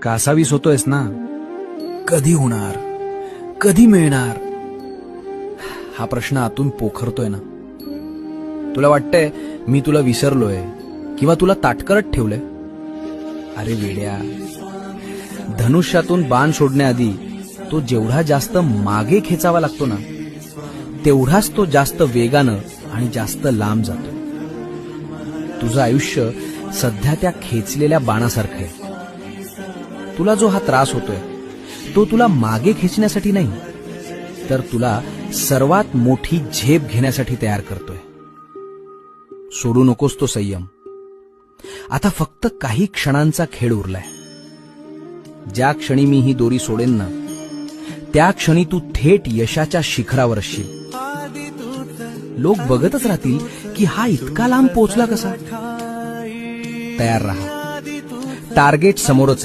कासावीस होतोयस ना? कधी होणार, कधी मिळणार हा प्रश्न आतून पोखरतोय ना. तुला वाटतंय मी तुला विसरलोय किंवा तुला ताटकरत ठेवलंय. अरे वेड्या, धनुष्यातून बाण सोडण्याआधी तो जेवढा जास्त मागे खेचावा लागतो ना, तेवढाच तो जास्त वेगानं आणि जास्त लांब जातो. तुझं आयुष्य सध्या त्या खेचलेल्या बाणासारखं आहे. तुला जो हा त्रास होतोय तो तुला मागे खेचण्यासाठी नाही, तर तुला सर्वात मोठी झेप घेण्यासाठी तयार करतोय. सोडू नकोस तो संयम. आता फक्त काही क्षणांचा खेळ उरलाय. ज्या क्षणी मी ही दोरी सोडेन ना, त्या क्षणी तू थेट यशाच्या शिखरावर असशील. लोक बघतच राहतील की हा इतका लांब पोहोचला कसा. तयार राहा, टार्गेट समोरच आहे.